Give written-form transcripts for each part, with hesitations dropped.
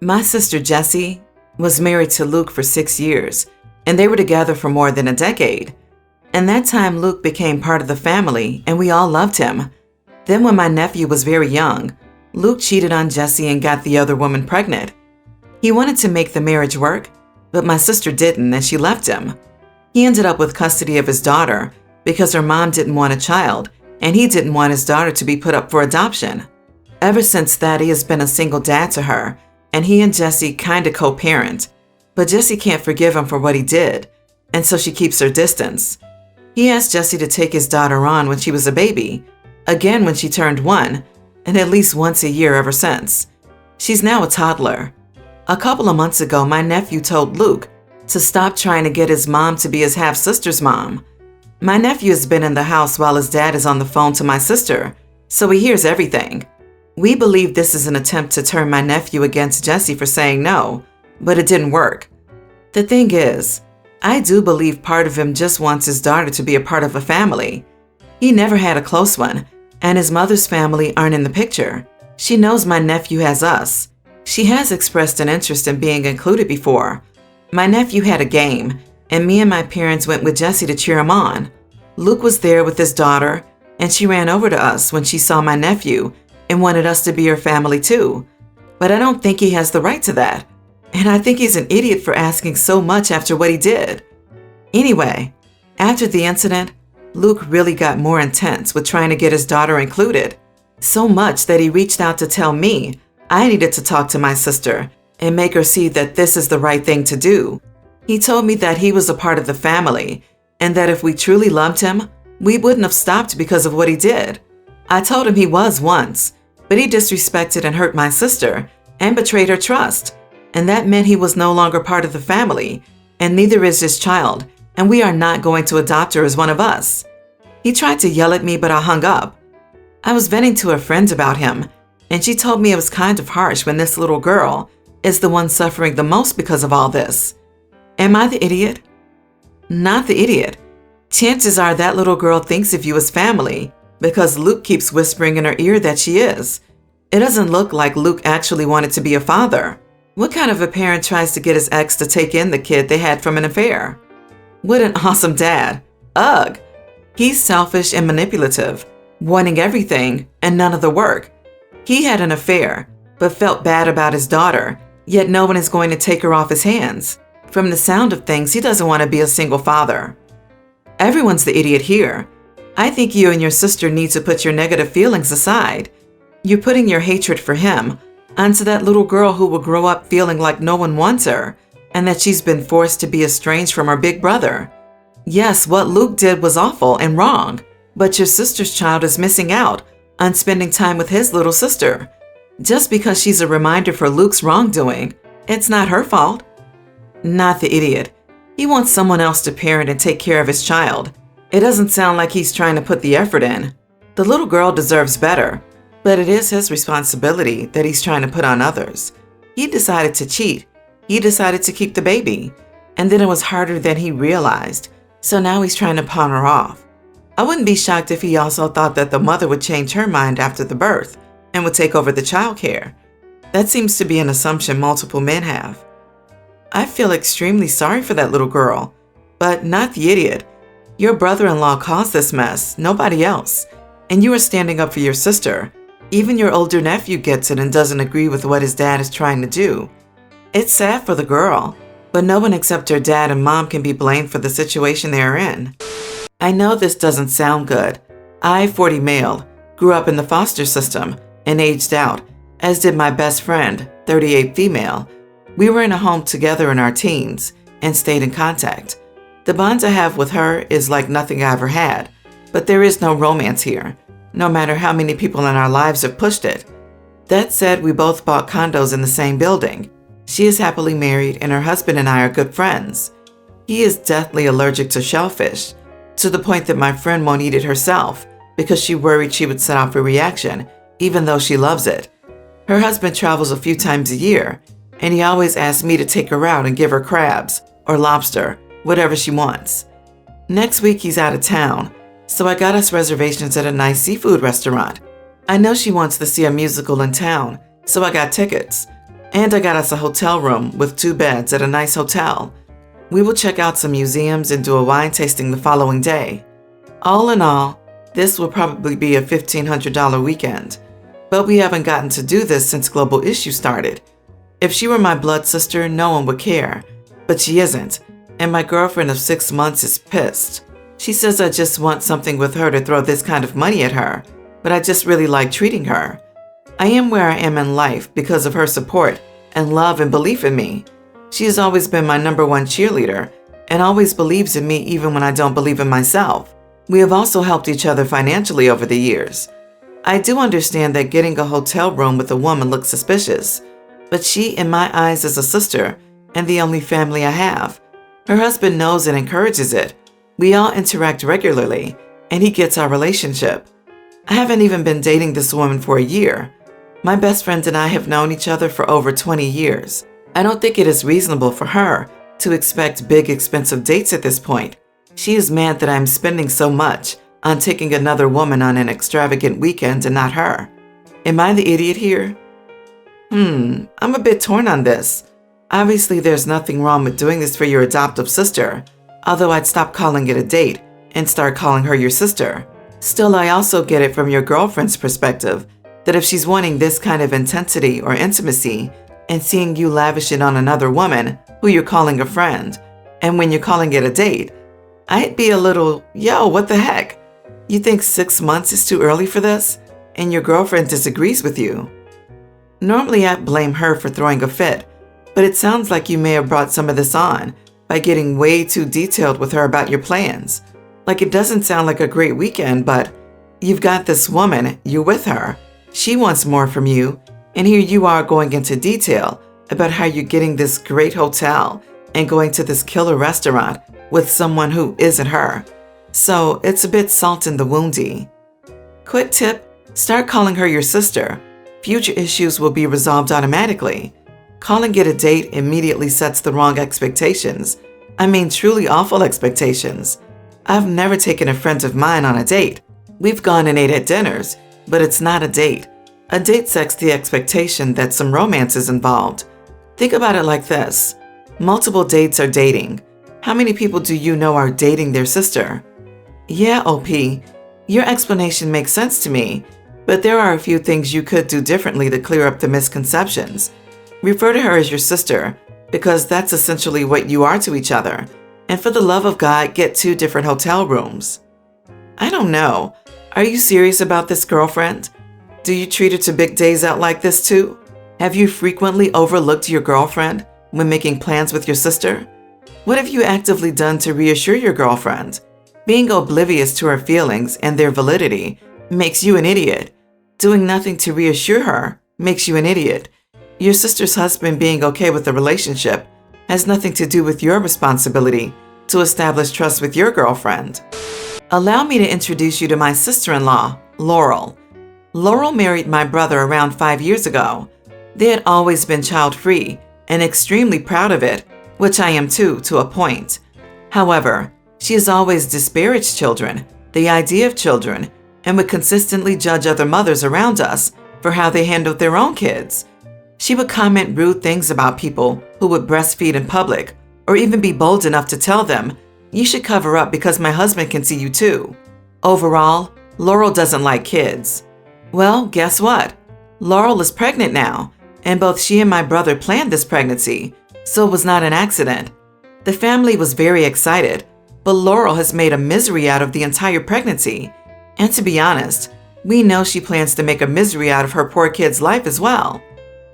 My sister Jessie was married to Luke for 6 years, and they were together for more than a decade. In that time, Luke became part of the family, and we all loved him. Then when my nephew was very young, Luke cheated on Jessie and got the other woman pregnant. He wanted to make the marriage work, but my sister didn't, and she left him. He ended up with custody of his daughter because her mom didn't want a child, and he didn't want his daughter to be put up for adoption. Ever since that, he has been a single dad to her, and he and Jessie kinda co-parent. But Jessie can't forgive him for what he did, and so she keeps her distance. He asked Jessie to take his daughter on when she was a baby, again when she turned 1, and at least once a year ever since. She's now a toddler. A couple of months ago, my nephew told Luke to stop trying to get his mom to be his half-sister's mom. My nephew has been in the house while his dad is on the phone to my sister, so he hears everything. We believe this is an attempt to turn my nephew against Jessie for saying no, but it didn't work. The thing is, I do believe part of him just wants his daughter to be a part of a family. He never had a close one, and his mother's family aren't in the picture. She knows my nephew has us. She has expressed an interest in being included before. My nephew had a game, and me and my parents went with Jessie to cheer him on. Luke was there with his daughter, and she ran over to us when she saw my nephew and wanted us to be her family too. But I don't think he has the right to that. And I think he's an idiot for asking so much after what he did. Anyway, after the incident, Luke really got more intense with trying to get his daughter included. So much that he reached out to tell me I needed to talk to my sister and make her see that this is the right thing to do. He told me that he was a part of the family and that if we truly loved him, we wouldn't have stopped because of what he did. I told him he was once, but he disrespected and hurt my sister and betrayed her trust. And that meant he was no longer part of the family, and neither is his child, and we are not going to adopt her as one of us. He tried to yell at me, but I hung up. I was venting to a friend about him, and she told me it was kind of harsh when this little girl is the one suffering the most because of all this. Am I the idiot? Not the idiot. Chances are that little girl thinks of you as family, because Luke keeps whispering in her ear that she is. It doesn't look like Luke actually wanted to be a father. What kind of a parent tries to get his ex to take in the kid they had from an affair? What an awesome dad. Ugh. He's selfish and manipulative, wanting everything and none of the work. He had an affair, but felt bad about his daughter, yet no one is going to take her off his hands. From the sound of things, he doesn't want to be a single father. Everyone's the idiot here. I think you and your sister need to put your negative feelings aside. You're putting your hatred for him onto that little girl who will grow up feeling like no one wants her and that she's been forced to be estranged from her big brother. Yes, what Luke did was awful and wrong, but your sister's child is missing out on spending time with his little sister. Just because she's a reminder for Luke's wrongdoing, it's not her fault. Not the idiot. He wants someone else to parent and take care of his child. It doesn't sound like he's trying to put the effort in. The little girl deserves better, but it is his responsibility that he's trying to put on others. He decided to cheat. He decided to keep the baby, and then it was harder than he realized, so now he's trying to pawn her off. I wouldn't be shocked if he also thought that the mother would change her mind after the birth and would take over the child care. That seems to be an assumption multiple men have. I feel extremely sorry for that little girl, but not the idiot. Your brother-in-law caused this mess, nobody else, and you are standing up for your sister. Even your older nephew gets it and doesn't agree with what his dad is trying to do. It's sad for the girl, but no one except her dad and mom can be blamed for the situation they are in. I know this doesn't sound good. I, 40 male, grew up in the foster system and aged out, as did my best friend, 38 female. We were in a home together in our teens and stayed in contact. The bond I have with her is like nothing I ever had, but there is no romance here, no matter how many people in our lives have pushed it. That said, we both bought condos in the same building. She is happily married and her husband and I are good friends. He is deathly allergic to shellfish, to the point that my friend won't eat it herself because she worried she would set off a reaction, even though she loves it. Her husband travels a few times a year, and he always asks me to take her out and give her crabs or lobster, whatever she wants. Next week he's out of town, so I got us reservations at a nice seafood restaurant. I know she wants to see a musical in town, so I got tickets. And I got us a hotel room with 2 beds at a nice hotel. We will check out some museums and do a wine tasting the following day. All in all, this will probably be a $1,500 weekend. But we haven't gotten to do this since Global Issue started. If she were my blood sister, no one would care. But she isn't, and my girlfriend of 6 months is pissed. She says I just want something with her to throw this kind of money at her, but I just really like treating her. I am where I am in life because of her support and love and belief in me. She has always been my #1 cheerleader and always believes in me even when I don't believe in myself. We have also helped each other financially over the years. I do understand that getting a hotel room with a woman looks suspicious, but she, in my eyes, is a sister and the only family I have. Her husband knows and encourages it. We all interact regularly, and he gets our relationship. I haven't even been dating this woman for a year. My best friend and I have known each other for over 20 years. I don't think it is reasonable for her to expect big, expensive dates at this point. She is mad that I'm spending so much on taking another woman on an extravagant weekend and not her. Am I the idiot here? I'm a bit torn on this. Obviously, there's nothing wrong with doing this for your adoptive sister, although I'd stop calling it a date and start calling her your sister. Still, I also get it from your girlfriend's perspective that if she's wanting this kind of intensity or intimacy and seeing you lavish it on another woman who you're calling a friend, and when you're calling it a date, I'd be a little, yo, what the heck? You think 6 months is too early for this? And your girlfriend disagrees with you. Normally, I'd blame her for throwing a fit, but it sounds like you may have brought some of this on by getting way too detailed with her about your plans. Like, it doesn't sound like a great weekend, but you've got this woman, you're with her. She wants more from you, and here you are going into detail about how you're getting this great hotel and going to this killer restaurant with someone who isn't her. So it's a bit salt in the woundy. Quick tip, start calling her your sister. Future issues will be resolved automatically. Calling it a date immediately sets the wrong expectations. I mean, truly awful expectations. I've never taken a friend of mine on a date. We've gone and ate at dinners, but it's not a date. A date sets the expectation that some romance is involved. Think about it like this. Multiple dates are dating. How many people do you know are dating their sister? Yeah, OP, your explanation makes sense to me, but there are a few things you could do differently to clear up the misconceptions. Refer to her as your sister, because that's essentially what you are to each other. And for the love of God, get 2 different hotel rooms. I don't know. Are you serious about this, girlfriend? Do you treat her to big days out like this too? Have you frequently overlooked your girlfriend when making plans with your sister? What have you actively done to reassure your girlfriend? Being oblivious to her feelings and their validity makes you an idiot. Doing nothing to reassure her makes you an idiot. Your sister's husband being okay with the relationship has nothing to do with your responsibility to establish trust with your girlfriend. Allow me to introduce you to my sister-in-law, Laurel. Laurel married my brother around 5 years ago. They had always been child-free and extremely proud of it, which I am too, to a point. However, she has always disparaged children, the idea of children, and would consistently judge other mothers around us for how they handled their own kids. She would comment rude things about people who would breastfeed in public, or even be bold enough to tell them, "You should cover up because my husband can see you too." Overall, Laurel doesn't like kids. Well, guess what? Laurel is pregnant now, and both she and my brother planned this pregnancy, so it was not an accident. The family was very excited, but Laurel has made a misery out of the entire pregnancy. And to be honest, we know she plans to make a misery out of her poor kid's life as well.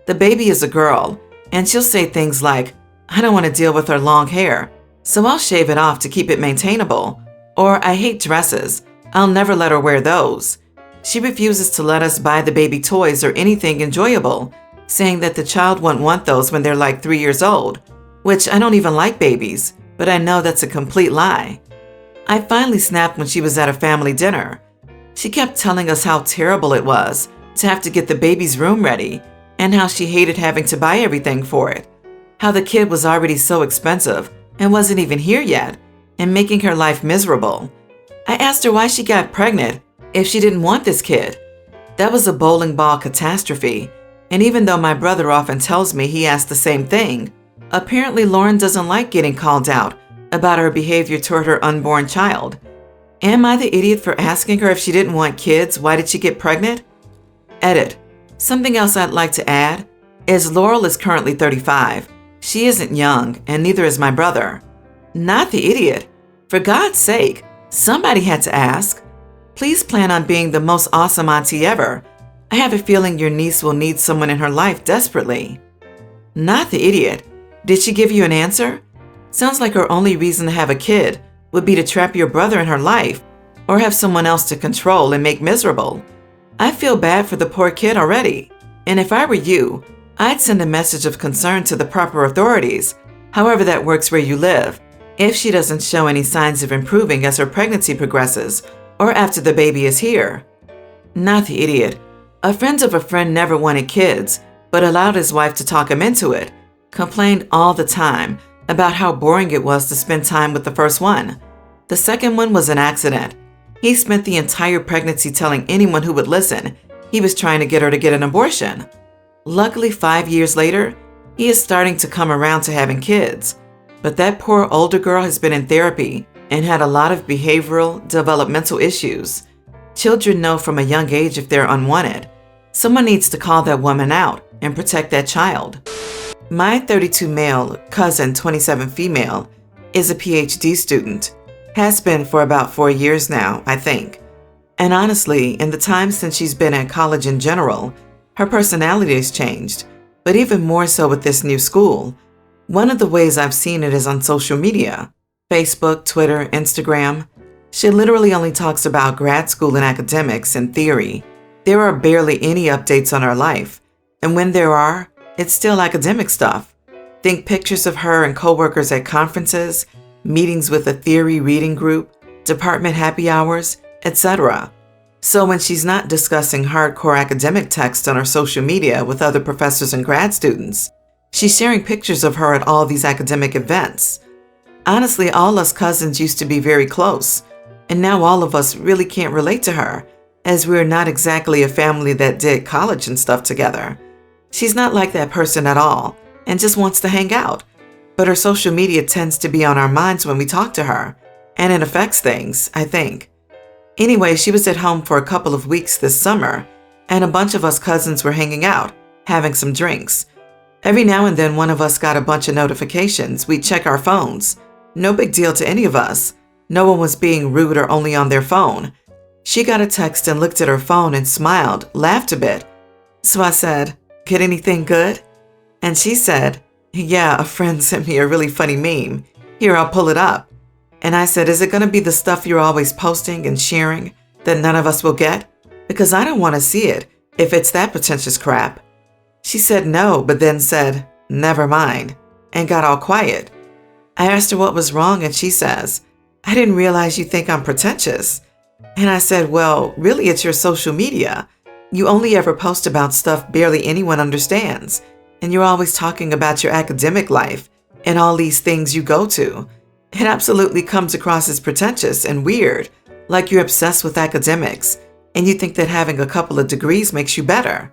The baby is a girl, and she'll say things like, "I don't want to deal with her long hair, so I'll shave it off to keep it maintainable," or "I hate dresses, I'll never let her wear those." She refuses to let us buy the baby toys or anything enjoyable, saying that the child won't want those when they're like 3 years old, which I don't even like babies, but I know that's a complete lie. I finally snapped when she was at a family dinner. She kept telling us how terrible it was to have to get the baby's room ready, and how she hated having to buy everything for it, how the kid was already so expensive and wasn't even here yet, and making her life miserable. I asked her why she got pregnant if she didn't want this kid. That was a bowling ball catastrophe, And even though my brother often tells me he asked the same thing, apparently Lauren doesn't like getting called out about her behavior toward her unborn child. Am I the idiot for asking her if she didn't want kids? Why did she get pregnant? Edit. Something else I'd like to add is Laurel is currently 35. She isn't young, and neither is my brother. Not the idiot. For God's sake, somebody had to ask. Please plan on being the most awesome auntie ever. I have a feeling your niece will need someone in her life desperately. Not the idiot. Did she give you an answer? Sounds like her only reason to have a kid would be to trap your brother in her life or have someone else to control and make miserable. I feel bad for the poor kid already. And if I were you, I'd send a message of concern to the proper authorities, however that works where you live, if she doesn't show any signs of improving as her pregnancy progresses or after the baby is here. Not the idiot. A friend of a friend never wanted kids, but allowed his wife to talk him into it, complained all the time about how boring it was to spend time with the first one. The second one was an accident. He spent the entire pregnancy telling anyone who would listen he was trying to get her to get an abortion. Luckily, 5 years later, he is starting to come around to having kids. But that poor older girl has been in therapy and had a lot of behavioral, developmental issues. Children know from a young age if they're unwanted. Someone needs to call that woman out and protect that child. My 32 male cousin, 27 female, is a PhD student. Has been for about 4 years now, I think. And honestly, in the time since she's been at college in general, her personality has changed, but even more so with this new school. One of the ways I've seen it is on social media, Facebook, Twitter, Instagram. She literally only talks about grad school and academics and theory. There are barely any updates on her life, and when there are, it's still academic stuff. Think pictures of her and coworkers at conferences, meetings with a theory reading group, department happy hours, etc. So when she's not discussing hardcore academic text on her social media with other professors and grad students, she's sharing pictures of her at all these academic events. Honestly, all us cousins used to be very close, and now all of us really can't relate to her, as we're not exactly a family that did college and stuff together. She's not like that person at all, and just wants to hang out. But her social media tends to be on our minds when we talk to her, and it affects things, I think. Anyway, she was at home for a couple of weeks this summer, and a bunch of us cousins were hanging out, having some drinks. Every now and then one of us got a bunch of notifications. We'd check our phones. No big deal to any of us. No one was being rude or only on their phone. She got a text and looked at her phone and smiled, laughed a bit. So I said, "Get anything good?" And she said, "Yeah, a friend sent me a really funny meme. Here, I'll pull it up." And I said, "Is it going to be the stuff you're always posting and sharing that none of us will get? Because I don't want to see it if it's that pretentious crap." She said no, but then said, "Never mind," and got all quiet. I asked her what was wrong, and she says, "I didn't realize you think I'm pretentious." And I said, "Well, really it's your social media. You only ever post about stuff barely anyone understands, and you're always talking about your academic life and all these things you go to. It absolutely comes across as pretentious and weird, like you're obsessed with academics, and you think that having a couple of degrees makes you better."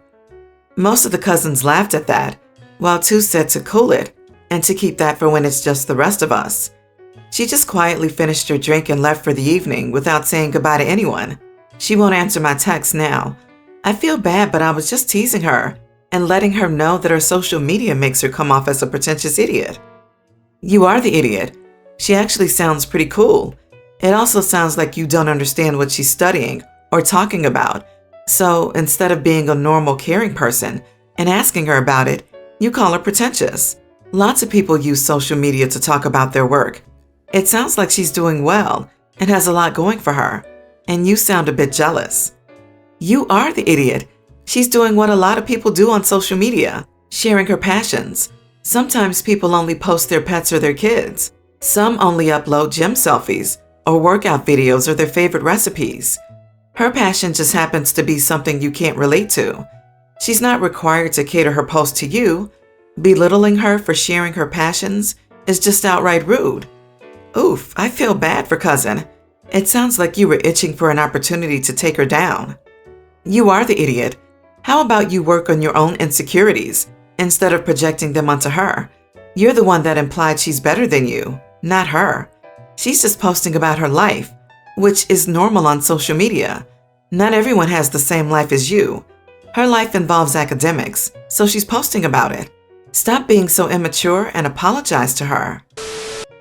Most of the cousins laughed at that, while two said to cool it and to keep that for when it's just the rest of us. She just quietly finished her drink and left for the evening without saying goodbye to anyone. She won't answer my texts now. I feel bad, but I was just teasing her and letting her know that her social media makes her come off as a pretentious idiot. You are the idiot. She actually sounds pretty cool. It also sounds like you don't understand what she's studying or talking about. So instead of being a normal, caring person and asking her about it, you call her pretentious. Lots of people use social media to talk about their work. It sounds like she's doing well and has a lot going for her, and you sound a bit jealous. You are the idiot. She's doing what a lot of people do on social media, sharing her passions. Sometimes people only post their pets or their kids. Some only upload gym selfies or workout videos or their favorite recipes. Her passion just happens to be something you can't relate to. She's not required to cater her post to you. Belittling her for sharing her passions is just outright rude. Oof, I feel bad for cousin. It sounds like you were itching for an opportunity to take her down. You are the idiot. How about you work on your own insecurities instead of projecting them onto her? You're the one that implied she's better than you, not her. She's just posting about her life, which is normal on social media. Not everyone has the same life as you. Her life involves academics, so she's posting about it. Stop being so immature and apologize to her.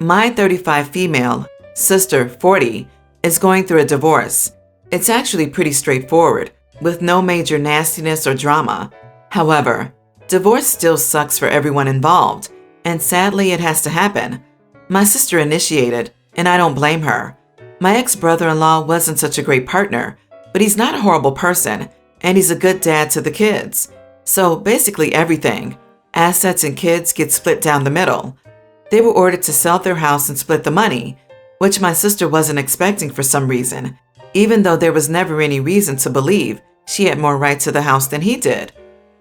My 35 female sister, 40, is going through a divorce. It's actually pretty straightforward, with no major nastiness or drama. However, divorce still sucks for everyone involved, and sadly it has to happen. My sister initiated, and I don't blame her. My ex-brother-in-law wasn't such a great partner, but he's not a horrible person, and he's a good dad to the kids. So basically everything, assets and kids, get split down the middle. They were ordered to sell their house and split the money, which my sister wasn't expecting for some reason, even though there was never any reason to believe she had more right to the house than he did.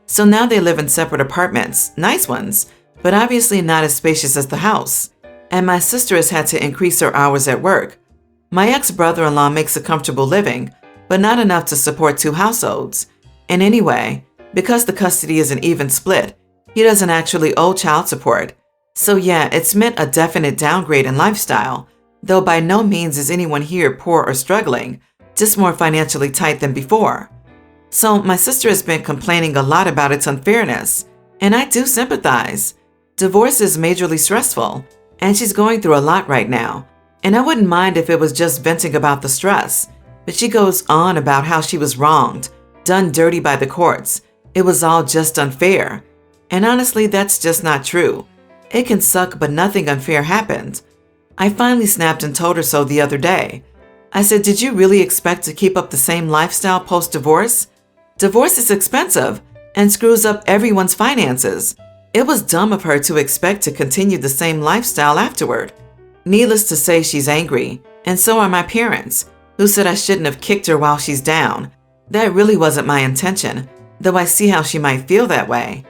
So now they live in separate apartments, nice ones, but obviously not as spacious as the house. And my sister has had to increase her hours at work. My ex-brother-in-law makes a comfortable living, but not enough to support 2 households. And anyway, because the custody is an even split, he doesn't actually owe child support. So yeah, it's meant a definite downgrade in lifestyle, though by no means is anyone here poor or struggling, just more financially tight than before. So my sister has been complaining a lot about its unfairness, and I do sympathize. Divorce is majorly stressful, and she's going through a lot right now. And I wouldn't mind if it was just venting about the stress, but she goes on about how she was wronged, done dirty by the courts. It was all just unfair. And honestly, that's just not true. It can suck, but nothing unfair happened. I finally snapped and told her so the other day. I said, did you really expect to keep up the same lifestyle post-divorce? Divorce is expensive and screws up everyone's finances. It was dumb of her to expect to continue the same lifestyle afterward. Needless to say, she's angry, and so are my parents, who said I shouldn't have kicked her while she's down. That really wasn't my intention, though I see how she might feel that way.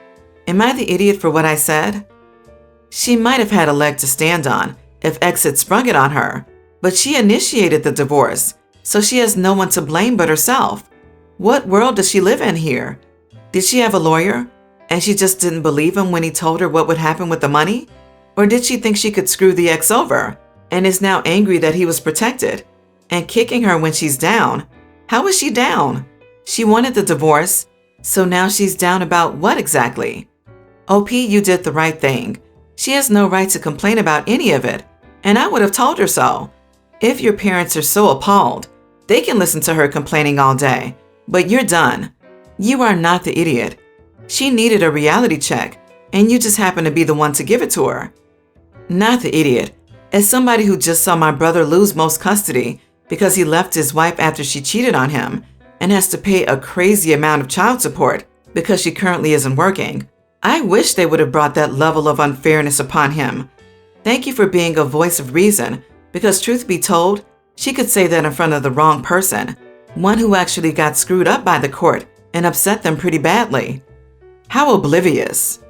Am I the idiot for what I said? She might have had a leg to stand on if X had sprung it on her, but she initiated the divorce, so she has no one to blame but herself. What world does she live in here? Did she have a lawyer, and she just didn't believe him when he told her what would happen with the money? Or did she think she could screw the ex over, and is now angry that he was protected, and kicking her when she's down? How is she down? She wanted the divorce, so now she's down about what exactly? OP, you did the right thing. She has no right to complain about any of it, and I would have told her so. If your parents are so appalled, they can listen to her complaining all day, but you're done. You are not the idiot. She needed a reality check, and you just happen to be the one to give it to her. Not the idiot. As somebody who just saw my brother lose most custody because he left his wife after she cheated on him and has to pay a crazy amount of child support because she currently isn't working, I wish they would have brought that level of unfairness upon him. Thank you for being a voice of reason, because truth be told, she could say that in front of the wrong person, one who actually got screwed up by the court and upset them pretty badly. How oblivious.